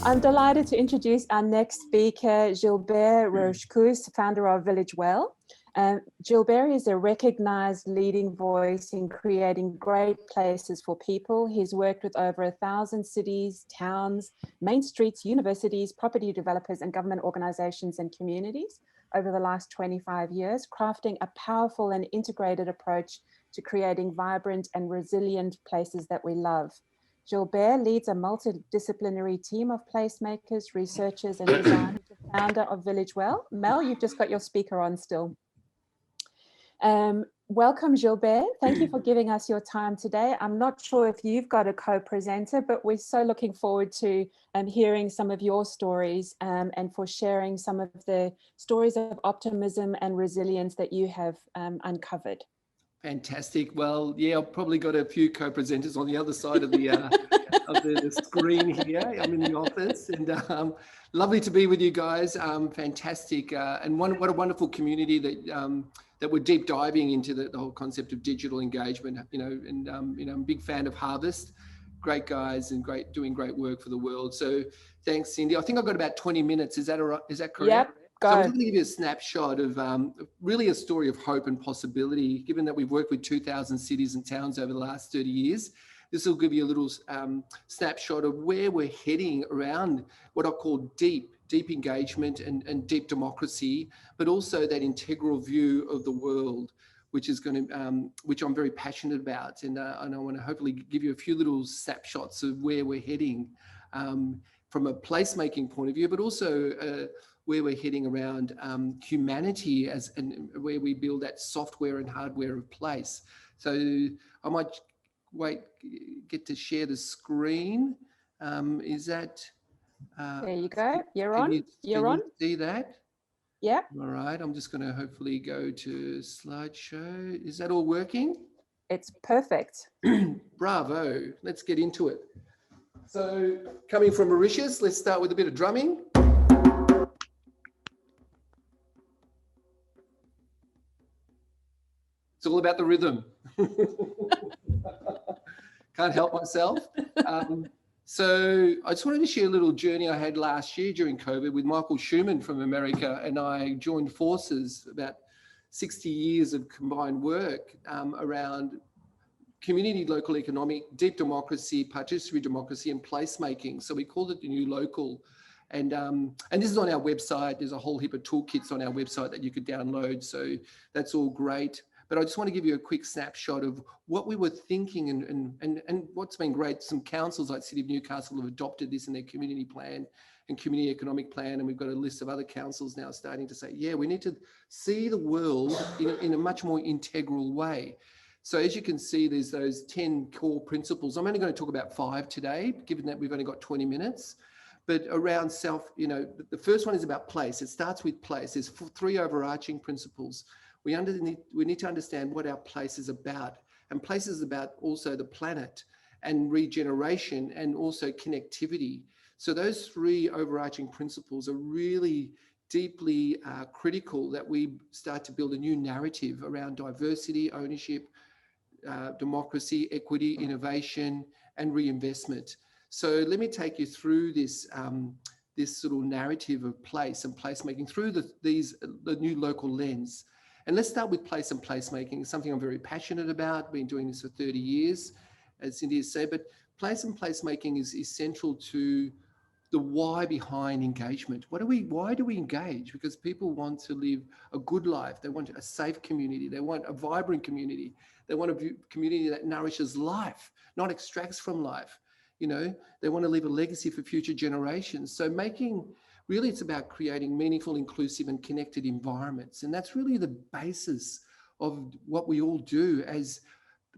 I'm delighted to introduce our next speaker, Gilbert Rochecouste, founder of Village Well. Gilbert is a recognized leading voice in creating great places for people. He's worked with over 1,000 cities, towns, main streets, universities, property developers, and government organizations and communities over the last 25 years, crafting a powerful and integrated approach to creating vibrant and resilient places that we love. Gilbert leads a multidisciplinary team of placemakers, researchers, and designers, founder of Village Well. Mel, you've just got your speaker on still. Welcome, Gilbert. Thank you for giving us your time today. I'm not sure if you've got a co-presenter, but we're so looking forward to hearing some of your stories and for sharing some of the stories of optimism and resilience that you have uncovered. Fantastic. Well, yeah, I've probably got a few co-presenters on the other side of the of the screen here. I'm in the office, and lovely to be with you guys. Fantastic, and what a wonderful community that that we're deep diving into the whole concept of digital engagement. You know, and you know, I'm a big fan of Harvest. Great guys and doing great work for the world. So thanks, Cindy. I think I've got about 20 minutes. Is that all right? Is that correct? Yep. So I'm just going to give you a snapshot of really a story of hope and possibility, given that we've worked with 2,000 cities and towns over the last 30 years. This will give you a little snapshot of where we're heading around what I call deep engagement and deep democracy, but also that integral view of the world, which is going to, which I'm very passionate about. And I want to hopefully give you a few little snapshots of where we're heading from a placemaking point of view, but also where we're heading around humanity and where we build that software and hardware of place. So I might get to share the screen. Is that? There you go. You're on. You're on. See that? Yeah. All right. I'm just going to hopefully go to slideshow. Is that all working? It's perfect. Bravo. Let's get into it. So coming from Mauritius, let's start with a bit of drumming. It's all about the rhythm. Can't help myself. So I just wanted to share a little journey I had last year during COVID with Michael Schumann from America, and I joined forces, about 60 years of combined work around community, local economic, deep democracy, participatory democracy, and placemaking. So we called it the New Local. And this is on our website. There's a whole heap of toolkits on our website that you could download. So that's all great. But I just want to give you a quick snapshot of what we were thinking and what's been great. Some councils like City of Newcastle have adopted this in their community plan and community economic plan. And we've got a list of other councils now starting to say, yeah, we need to see the world in a much more integral way. So as you can see, there's those 10 core principles. I'm only going to talk about 5 today, given that we've only got 20 minutes. But around you know, the first one is about place. It starts with place. There's 3 overarching principles. We need to understand what our place is about. And place is about also the planet and regeneration and also connectivity. So those 3 overarching principles are really deeply critical that we start to build a new narrative around diversity, ownership, democracy, equity, innovation, and reinvestment. So let me take you through this this sort of narrative of place and placemaking through the new local lens. And let's start with place and placemaking, something I'm very passionate about, been doing this for 30 years, as Cindy has said, but place and placemaking is central to the why behind engagement. Why do we engage? Because people want to live a good life. They want a safe community. They want a vibrant community. They want a community that nourishes life, not extracts from life. You know, they want to leave a legacy for future generations. So really, it's about creating meaningful, inclusive, and connected environments. And that's really the basis of what we all do as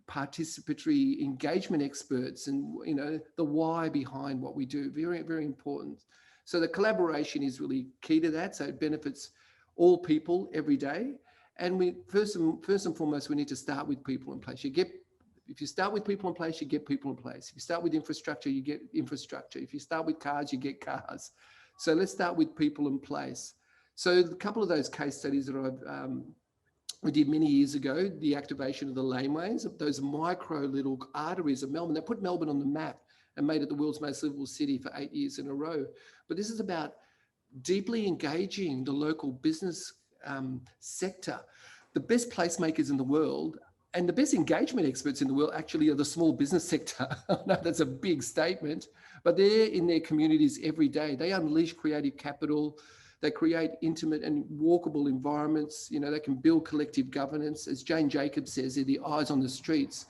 participatory engagement experts, and, you know, the why behind what we do. Very, very important. So the collaboration is really key to that. So it benefits all people every day. And we first and foremost, we need to start with people in place. If you start with people in place, you get people in place. If you start with infrastructure, you get infrastructure. If you start with cars, you get cars. So let's start with people in place. So a couple of those case studies that we did many years ago, the activation of the Laneways, those micro little arteries of Melbourne, that put Melbourne on the map and made it the world's most livable city for 8 years in a row. But this is about deeply engaging the local business sector. The best placemakers in the world and the best engagement experts in the world actually are the small business sector. I know that's a big statement, but they're in their communities every day. They unleash creative capital. They create intimate and walkable environments. You know, they can build collective governance. As Jane Jacobs says, they're the eyes on the streets.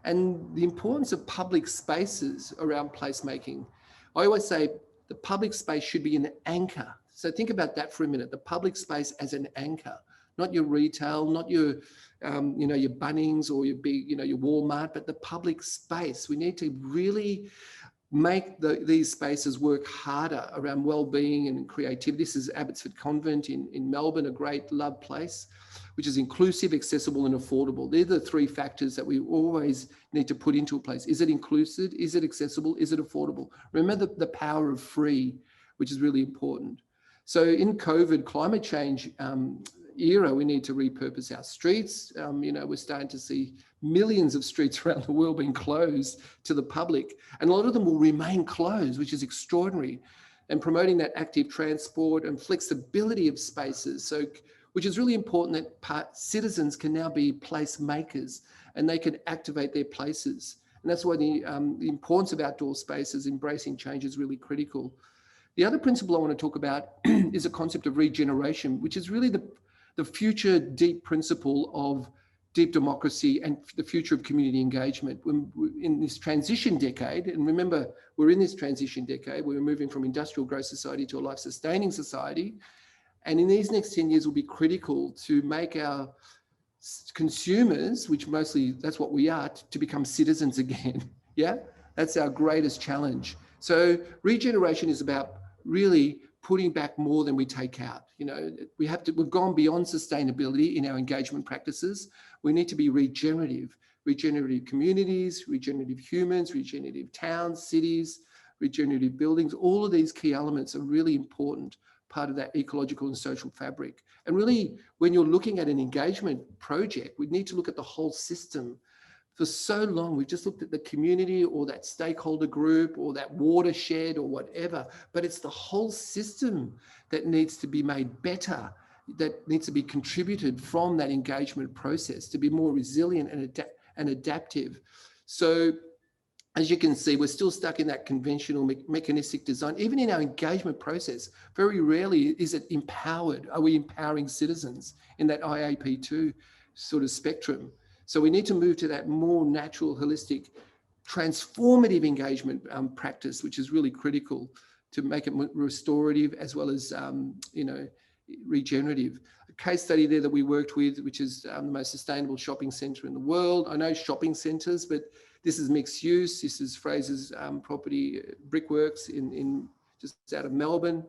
And the importance of public spaces around placemaking. I always say the public space should be an anchor. So think about that for a minute, the public space as an anchor, not your retail, not your, your Bunnings or your big, your Walmart, but the public space. We need to really make these spaces work harder around well-being and creativity. This is Abbotsford Convent in Melbourne, a great loved place, which is inclusive, accessible and affordable. They're the three factors that we always need to put into a place. Is it inclusive? Is it accessible? Is it affordable? Remember the power of free, which is really important. So in COVID climate change era, we need to repurpose our streets. We're starting to see millions of streets around the world being closed to the public, and a lot of them will remain closed, which is extraordinary. And promoting that active transport and flexibility of spaces, which is really important that citizens can now be place makers and they can activate their places. And that's why the importance of outdoor spaces, embracing change, is really critical. The other principle I want to talk about is a concept of regeneration, which is really the future deep principle of deep democracy and the future of community engagement. When in this transition decade, and remember, we're in this transition decade, we're moving from industrial growth society to a life-sustaining society. And in these next 10 years will be critical to make our consumers, which mostly that's what we are, to become citizens again. Yeah, that's our greatest challenge. So regeneration is about really putting back more than we take out. We've gone beyond sustainability in our engagement practices. We need to be regenerative communities, regenerative humans, regenerative towns, cities, regenerative buildings. All of these key elements are really important part of that ecological and social fabric. And really, when you're looking at an engagement project, we need to look at the whole system. For so long, we've just looked at the community or that stakeholder group or that watershed or whatever, but it's the whole system that needs to be made better, that needs to be contributed from that engagement process to be more resilient and adaptive. So as you can see, we're still stuck in that conventional mechanistic design. Even in our engagement process, very rarely is it empowered. Are we empowering citizens in that IAP2 sort of spectrum? So we need to move to that more natural, holistic, transformative engagement practice, which is really critical to make it restorative as well as, regenerative. A case study there that we worked with, which is the most sustainable shopping centre in the world. I know shopping centres, but this is mixed use. This is Fraser's property, Brickworks in just out of Melbourne.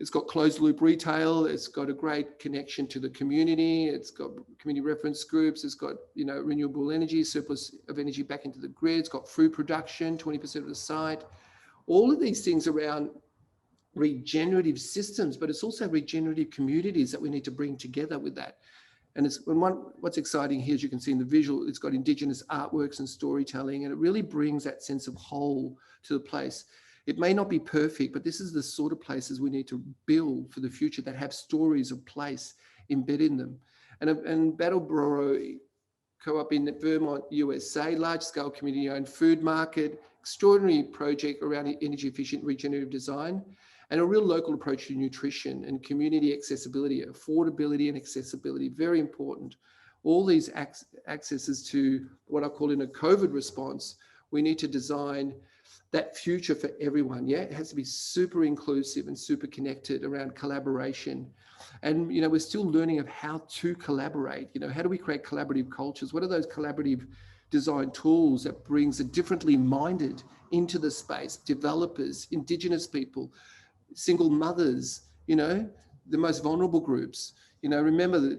It's got closed loop retail. It's got a great connection to the community. It's got community reference groups. It's got, renewable energy, surplus of energy back into the grid. It's got food production, 20% of the site. All of these things around regenerative systems, but it's also regenerative communities that we need to bring together with that. And what's exciting here, as you can see in the visual, it's got Indigenous artworks and storytelling, and it really brings that sense of whole to the place. It may not be perfect, but this is the sort of places we need to build for the future that have stories of place embedded in them. And Battleboro Co-op in Vermont, USA, large-scale community-owned food market, extraordinary project around energy efficient regenerative design, and a real local approach to nutrition and community accessibility, affordability and accessibility, very important. All these accesses to what I call in a COVID response, we need to design that future for everyone. Yeah, it has to be super inclusive and super connected around collaboration. And, we're still learning of how to collaborate. How do we create collaborative cultures? What are those collaborative design tools that brings the differently minded into the space, developers, Indigenous people, single mothers, the most vulnerable groups. Remember,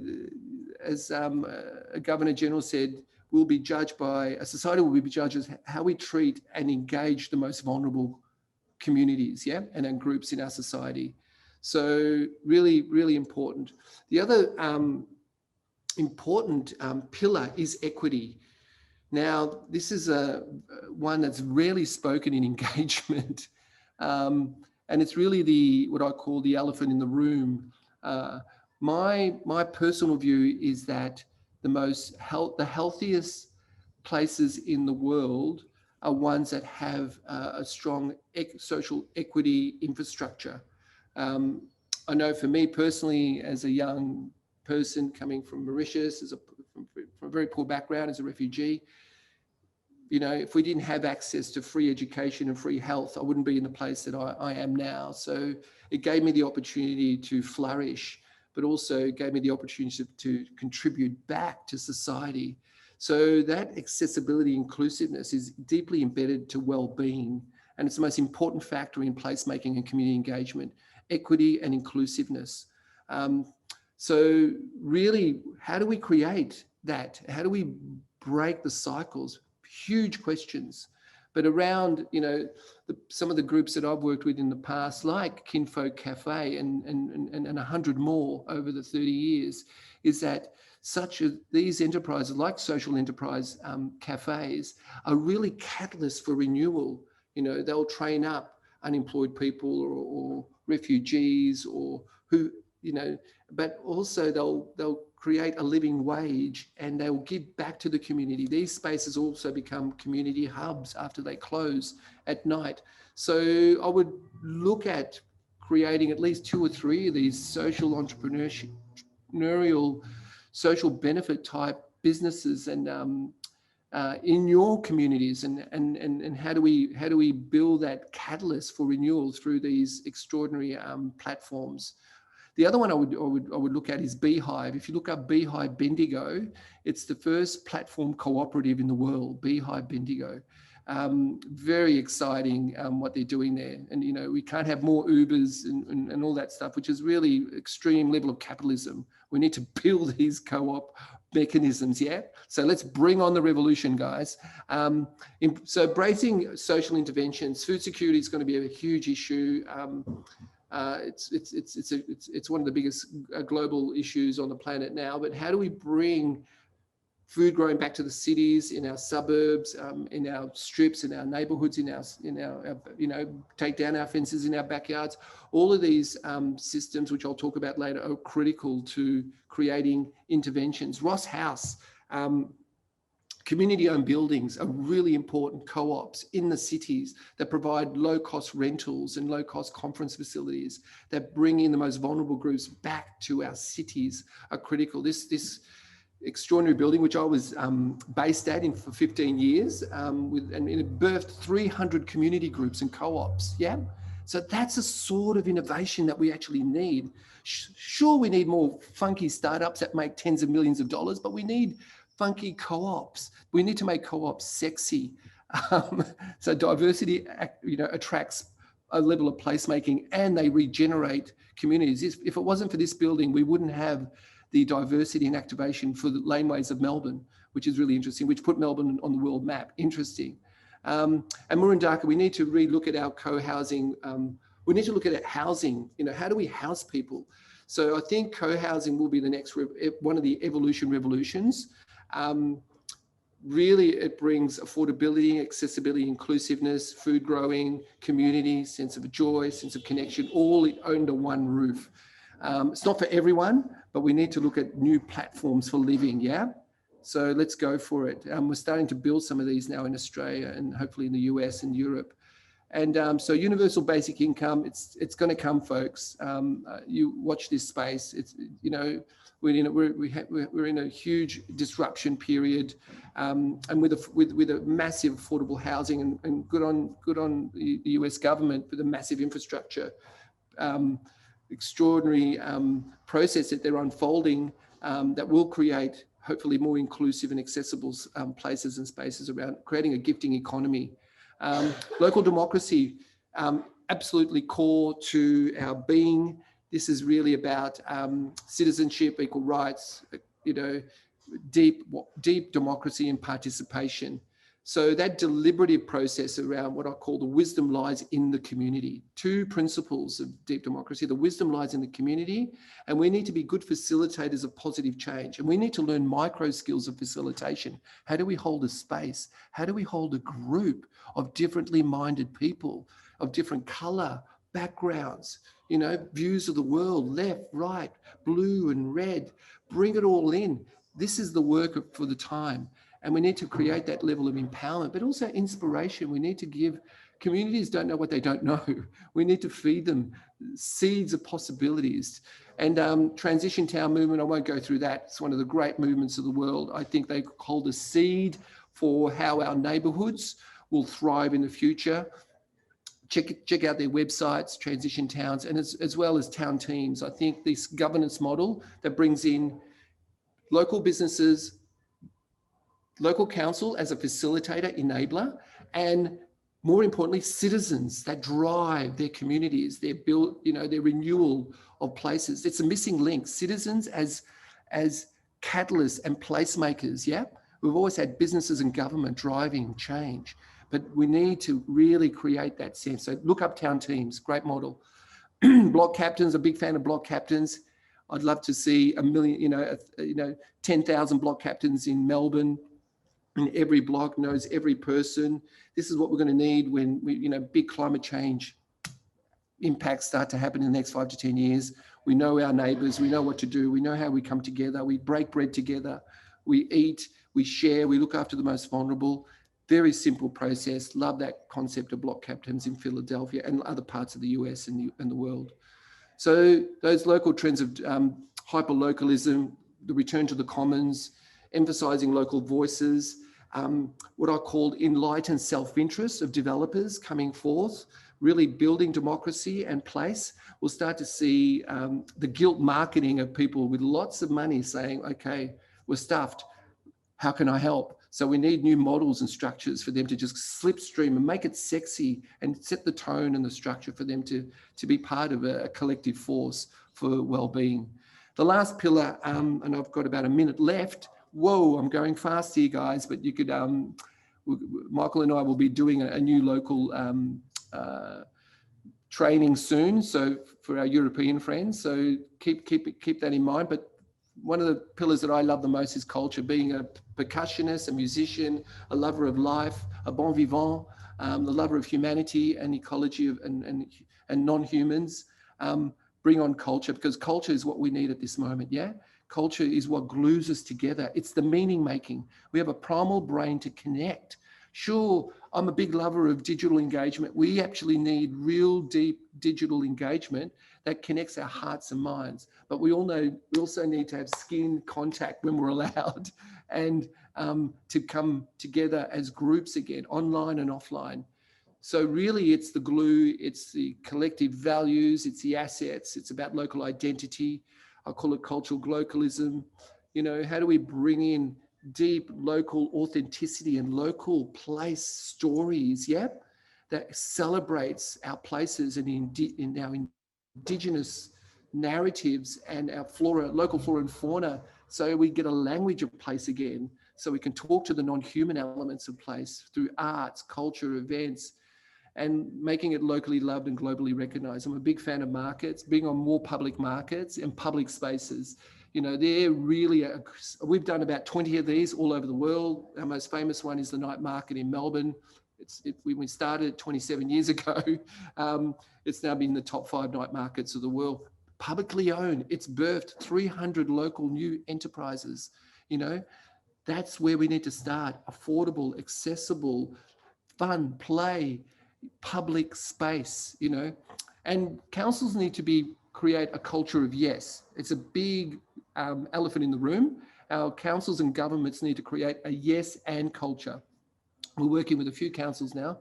as a Governor General said, society will be judged as how we treat and engage the most vulnerable communities, and groups in our society. So really, really important. The other important pillar is equity. Now, this is one that's rarely spoken in engagement. And it's really what I call the elephant in the room. My personal view is that the healthiest places in the world are ones that have a strong social equity infrastructure. I know for me personally, as a young person coming from Mauritius, from a very poor background as a refugee, you know, if we didn't have access to free education and free health, I wouldn't be in the place that I am now. So it gave me the opportunity to flourish, but also gave me the opportunity to contribute back to society. So that accessibility, inclusiveness is deeply embedded to well-being, and it's the most important factor in placemaking and community engagement, equity and inclusiveness. So really, how do we create that? How do we break the cycles? Huge questions. But around, you know, some of the groups that I've worked with in the past, like Kinfolk Cafe and 100 more over the 30 years, is that these enterprises, like social enterprise cafes, are really catalysts for renewal. You know, they'll train up unemployed people or refugees or who, you know, but also they'll create a living wage and they will give back to the community. These spaces also become community hubs after they close at night. So I would look at creating at least 2 or 3 of these social entrepreneurial, social benefit type businesses and in your communities, and how do we build that catalyst for renewal through these extraordinary platforms. The other one I would look at is Beehive. If you look up Beehive Bendigo, it's the first platform cooperative in the world, Beehive Bendigo. Very exciting what they're doing there. And, you know, we can't have more Ubers and all that stuff, which is really extreme level of capitalism. We need to build these co-op mechanisms, yeah? So let's bring on the revolution, guys. So embracing social interventions, food security is going to be a huge issue. It's one of the biggest global issues on the planet now, but how do we bring food growing back to the cities, in our suburbs, in our strips, in our neighborhoods, in our you know, take down our fences in our backyards? All of these systems, which I'll talk about later, are critical to creating interventions. Ross House, community-owned buildings are really important co-ops in the cities that provide low-cost rentals and low-cost conference facilities that bring in the most vulnerable groups back to our cities are critical. This extraordinary building, which I was based at for 15 years, and it birthed 300 community groups and co-ops, yeah? So that's a sort of innovation that we actually need. Sure, we need more funky startups that make tens of millions of dollars, but we need funky co-ops. We need to make co-ops sexy. So diversity, you know, attracts a level of placemaking and they regenerate communities. If it wasn't for this building, we wouldn't have the diversity and activation for the Laneways of Melbourne, which is really interesting, which put Melbourne on the world map. Interesting. And Murundaka, we need to relook at our co-housing. We need to look at housing. You know, how do we house people? So I think co-housing will be the next one of the revolutions. Really, it brings affordability, accessibility, inclusiveness, food growing, community, sense of joy, sense of connection, all under one roof. It's not for everyone, but we need to look at new platforms for living, yeah? So let's go for it. We're starting to build some of these now in Australia and hopefully in the US and Europe. And so universal basic income, it's going to come, folks. You watch this space. It's, you know, we're in a huge disruption period, and with a massive affordable housing and good on the US government for the massive infrastructure, extraordinary process that they're unfolding that will create hopefully more inclusive and accessible places and spaces around creating a gifting economy. Local democracy, absolutely core to our being. This is really about citizenship, equal rights, you know, deep democracy and participation. So that deliberative process around what I call the wisdom lies in the community. Two principles of deep democracy: the wisdom lies in the community, and we need to be good facilitators of positive change. And we need to learn micro skills of facilitation. How do we hold a space? How do we hold a group of differently minded people, of different color, backgrounds, you know, views of the world, left, right, blue and red? Bring it all in. This is the work for the time. And we need to create that level of empowerment, but also inspiration. We need to give, communities don't know what they don't know. We need to feed them seeds of possibilities. And Transition Town movement, I won't go through that. It's one of the great movements of the world. I think they hold a seed for how our neighborhoods will thrive in the future. Check out their websites, Transition Towns, and as well as town teams. I think this governance model that brings in local businesses, local council as a facilitator, enabler, and more importantly, citizens that drive their communities, their build, you know, their renewal of places. It's a missing link. Citizens as catalysts and placemakers. Yeah, we've always had businesses and government driving change, but we need to really create that sense. So look up town teams, great model. Block captains, a big fan of block captains. I'd love to see 1 million, 10,000 block captains in Melbourne. And every block knows every person. This is what we're going to need when big climate change impacts start to happen in the next 5 to 10 years. We know our neighbours, we know what to do, we know how we come together, we break bread together, we eat, we share, we look after the most vulnerable. Very simple process. Love that concept of block captains in Philadelphia and other parts of the US and the world. So those local trends of hyper-localism, the return to the commons, emphasizing local voices, what I called enlightened self-interest of developers coming forth, really building democracy and place. We'll start to see the guilt marketing of people with lots of money saying, okay, we're stuffed. How can I help? So we need new models and structures for them to just slipstream and make it sexy and set the tone and the structure for them to be part of a collective force for well-being. The last pillar, and I've got about a minute left. Whoa, I'm going fast here, guys, but you could, Michael and I will be doing a new local training soon, so for our European friends, so keep that in mind. But one of the pillars that I love the most is culture, being a percussionist, a musician, a lover of life, a bon vivant, the lover of humanity and ecology and non-humans. Bring on culture, because culture is what we need at this moment, yeah? Culture is what glues us together. It's the meaning making. We have a primal brain to connect. Sure, I'm a big lover of digital engagement. We actually need real deep digital engagement that connects our hearts and minds. But we all know we also need to have skin contact when we're allowed, and to come together as groups again, online and offline. So really it's the glue, it's the collective values, it's the assets, it's about local identity. I call it cultural globalism. You know, how do we bring in deep local authenticity and local place stories, yeah, that celebrates our places and in our indigenous narratives and our local flora and fauna, so we get a language of place again, so we can talk to the non-human elements of place through arts, culture, events, and making it locally loved and globally recognized. I'm a big fan of markets, being on more public markets and public spaces. You know, they're really, we've done about 20 of these all over the world. Our most famous one is the night market in Melbourne. We started 27 years ago. It's now been the top 5 night markets of the world. Publicly owned, it's birthed 300 local new enterprises. You know, that's where we need to start. Affordable, accessible, fun, play, public space, you know, and councils need to create a culture of yes. It's a big elephant in the room. Our councils and governments need to create a yes and culture. We're working with a few councils now,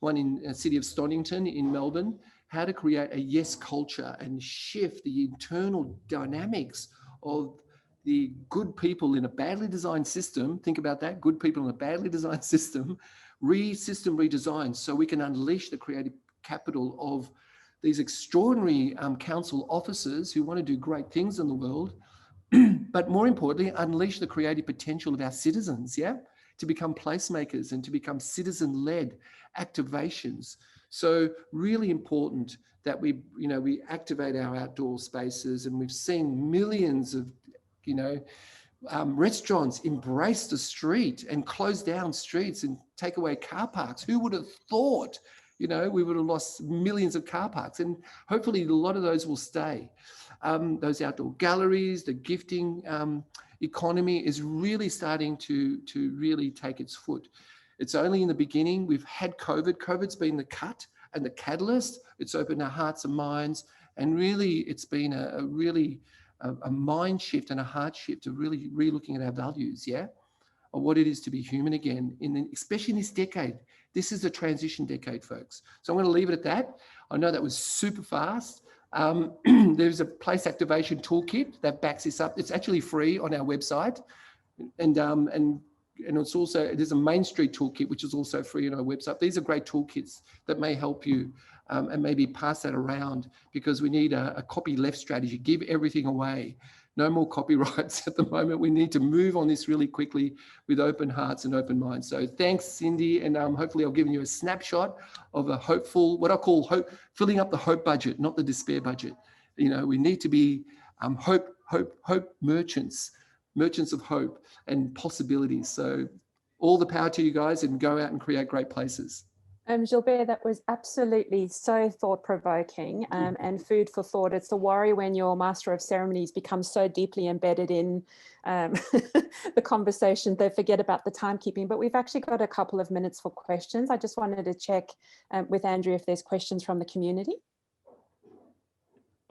one in the city of Stonington in Melbourne, how to create a yes culture and shift the internal dynamics of the good people in a badly designed system. Think about that, good people in a badly designed system, system redesign, so we can unleash the creative capital of these extraordinary council officers who want to do great things in the world, but more importantly, unleash the creative potential of our citizens, yeah? to become placemakers and to become citizen-led activations. So really important that we activate our outdoor spaces, and we've seen millions of, restaurants embrace the street and close down streets and take away car parks. Who would have thought, we would have lost millions of car parks, and hopefully a lot of those will stay. Those outdoor galleries, the gifting economy is really starting to really take its foot. It's only in the beginning. We've had COVID. COVID's been the cut and the catalyst. It's opened our hearts and minds, and really it's been a mind shift and a heart shift of really re-looking at our values, of what it is to be human again, especially in this decade. This is a transition decade, folks. So I'm going to leave it at that. I know that was super fast. There's a place activation toolkit that backs this up. It's actually free on our website, and it's also, there's a Main Street toolkit which is also free on our website. These are great toolkits that may help you, and maybe pass that around, because we need a copyleft strategy. Give everything away. No more copyrights at the moment. We need to move on this really quickly with open hearts and open minds. So thanks, Cindy, and hopefully I've given you a snapshot of a hopeful, what I call hope, filling up the hope budget, not the despair budget. We need to be hope merchants of hope and possibilities. So all the power to you guys, and go out and create great places. Gilbert, that was absolutely so thought-provoking, and food for thought. It's a worry when your master of ceremonies becomes so deeply embedded in the conversation, they forget about the timekeeping. But we've actually got a couple of minutes for questions. I just wanted to check with Andrew if there's questions from the community.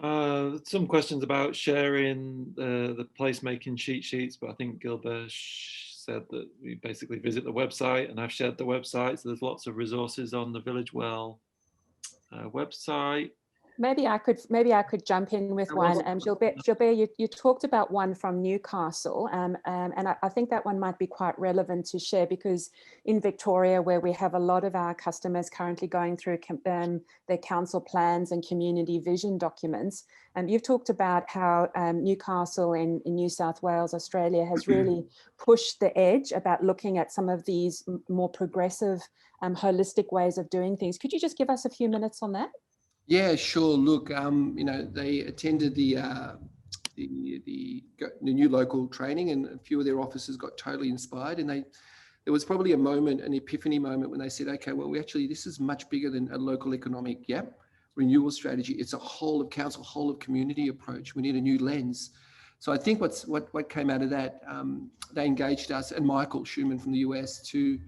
Some questions about sharing the placemaking cheat sheets, but I think Gilbert said that we basically visit the website, and I've shared the website, so there's lots of resources on the Village Well website. Maybe I could jump in with one. Gilbert, you talked about one from Newcastle, and I think that one might be quite relevant to share, because in Victoria, where we have a lot of our customers currently going through their council plans and community vision documents, you've talked about how Newcastle in New South Wales, Australia, has really pushed the edge about looking at some of these more progressive, holistic ways of doing things. Could you just give us a few minutes on that? Yeah, sure. Look, they attended the new local training, and a few of their officers got totally inspired. And there was probably a moment, an epiphany moment, when they said, "Okay, well, this is much bigger than a local economic renewal strategy. It's a whole of council, whole of community approach. We need a new lens." So I think what came out of that, they engaged us and Michael Schumann from the US to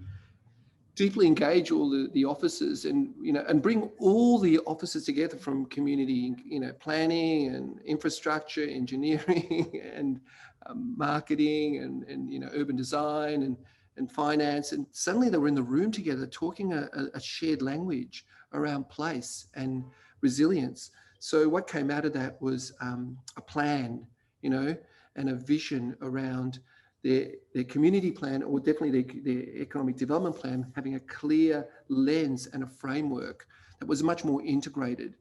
deeply engage all the officers, and bring all the officers together from community, planning and infrastructure, engineering, and marketing, and urban design and finance. And suddenly they were in the room together talking a shared language around place and resilience. So what came out of that was a plan, and a vision around their community plan, or definitely their economic development plan, having a clear lens and a framework that was much more integrated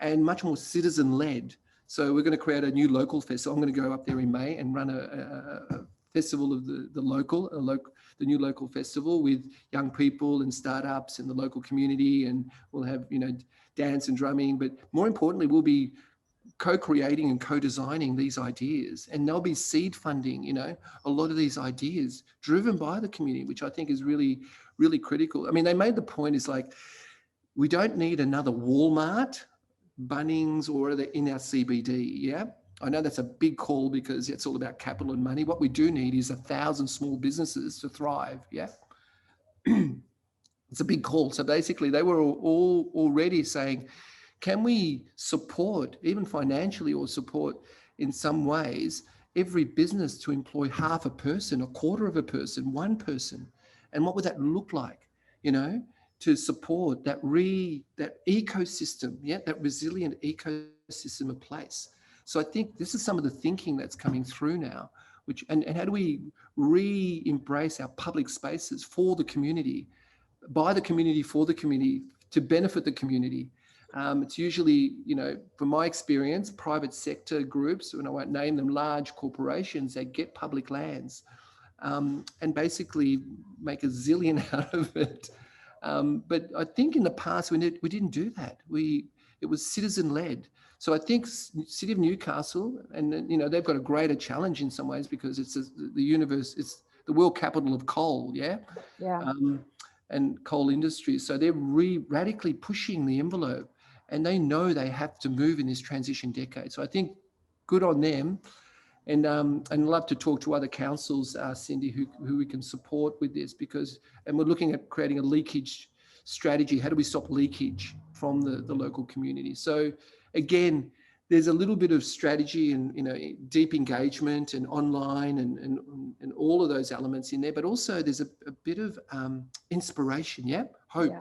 and much more citizen-led. So we're going to create a new local festival. I'm going to go up there in May and run a festival of the new local festival with young people and startups and the local community, and we'll have dance and drumming, but more importantly, we'll be co-creating and co-designing these ideas, and there'll be seed funding, a lot of these ideas driven by the community, which I think is really, really critical. I mean, they made the point, is like, we don't need another Walmart, Bunnings, or in our CBD. I know that's a big call, because it's all about capital and money. What we do need is 1,000 small businesses to thrive. It's a big call. So basically they were all already saying, can we support, even financially, or support in some ways, every business to employ half a person, a quarter of a person, one person? And what would that look like, to support that ecosystem, that resilient ecosystem of place? So I think this is some of the thinking that's coming through now, and how do we re-embrace our public spaces for the community, by the community, for the community, to benefit the community? It's usually, from my experience, private sector groups, and I won't name them, large corporations that get public lands, and basically make a zillion out of it. But I think in the past we didn't do that. It was citizen-led. So I think City of Newcastle, and they've got a greater challenge in some ways because it's the universe, it's the world capital of coal, yeah, and coal industry. So they're radically pushing the envelope, and they know they have to move in this transition decade. So I think good on them, and love to talk to other councils, Cindy, who we can support with this, and we're looking at creating a leakage strategy. How do we stop leakage from the local community? So again, there's a little bit of strategy and deep engagement and online and all of those elements in there, but also there's a bit of inspiration, hope. Yeah.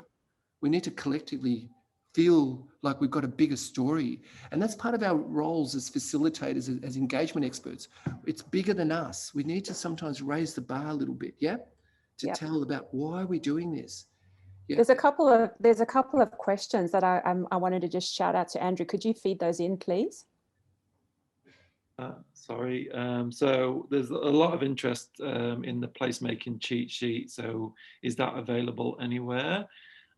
We need to collectively feel like we've got a bigger story, and that's part of our roles as facilitators, as engagement experts. It's bigger than us. We need to sometimes raise the bar a little bit, to tell about why we're doing this. Yeah. There's a couple of questions that I wanted to just shout out to Andrew. Could you feed those in, please? Sorry. So there's a lot of interest in the placemaking cheat sheet. So is that available anywhere?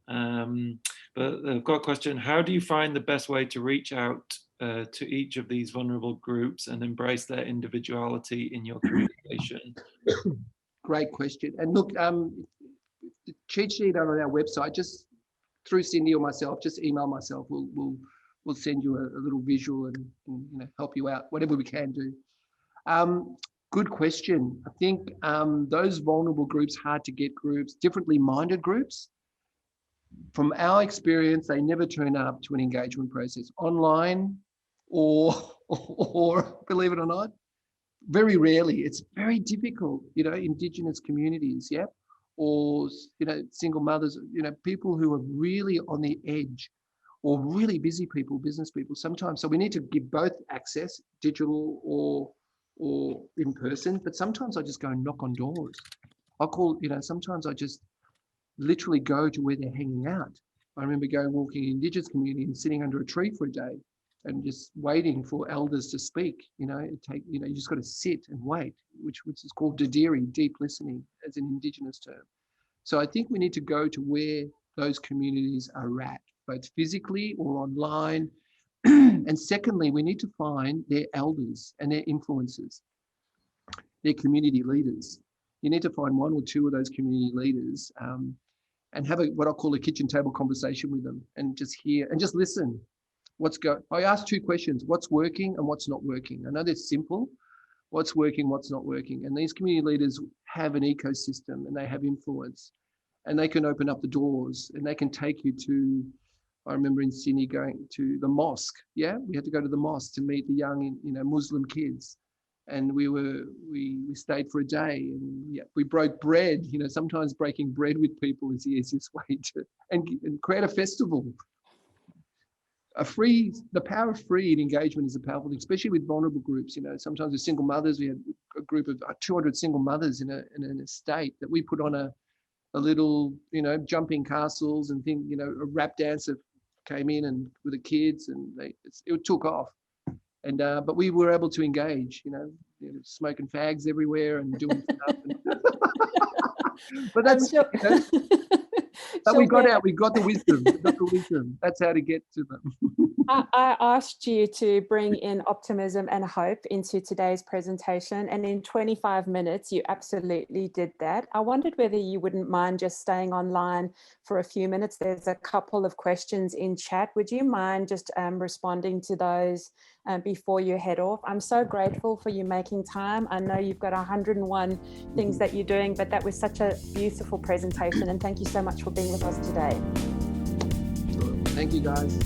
But I've got a question. How do you find the best way to reach out to each of these vulnerable groups and embrace their individuality in your communication? Great question. And look, the cheat sheet on our website, just through Cindy or myself, just email myself. We'll send you a little visual and help you out, whatever we can do. Good question. I think those vulnerable groups, hard to get groups, differently minded groups, from our experience, they never turn up to an engagement process online or believe it or not, very rarely. It's very difficult, Indigenous communities, or single mothers, people who are really on the edge, or really busy people, business people sometimes. So we need to give both access, digital or in person. But sometimes I just go and knock on doors. Sometimes I just literally go to where they're hanging out. I remember walking in Indigenous community and sitting under a tree for a day and just waiting for elders to speak. You just got to sit and wait, which is called Dadiri, deep listening, as an Indigenous term. So I think we need to go to where those communities are at, both physically or online. And secondly, we need to find their elders and their influencers, their community leaders. You need to find one or two of those community leaders and have what I call a kitchen table conversation with them, and just hear and just listen. I ask two questions: what's working and what's not working? I know they're simple. What's working, what's not working? And these community leaders have an ecosystem and they have influence, and they can open up the doors and they can take you to. I remember in Sydney going to the mosque. Yeah, we had to go to the mosque to meet the young, Muslim kids. And we stayed for a day, and we broke bread. Sometimes breaking bread with people is the easiest way to and create a festival. The power of free engagement is a powerful thing, especially with vulnerable groups. Sometimes with single mothers, we had a group of 200 single mothers in an estate that we put on a little, jumping castles and a rap dancer came in and with the kids, and it took off. And but we were able to engage, smoking fags everywhere and doing stuff. But that's but we got the wisdom. That's how to get to them. I asked you to bring in optimism and hope into today's presentation, and in 25 minutes you absolutely did that. I wondered whether you wouldn't mind just staying online for a few minutes. There's a couple of questions in chat. Would you mind just responding to those before you head off? I'm so grateful for you making time. I know you've got 101 things that you're doing, but that was such a beautiful presentation, and thank you so much for being with us today. Thank you, guys.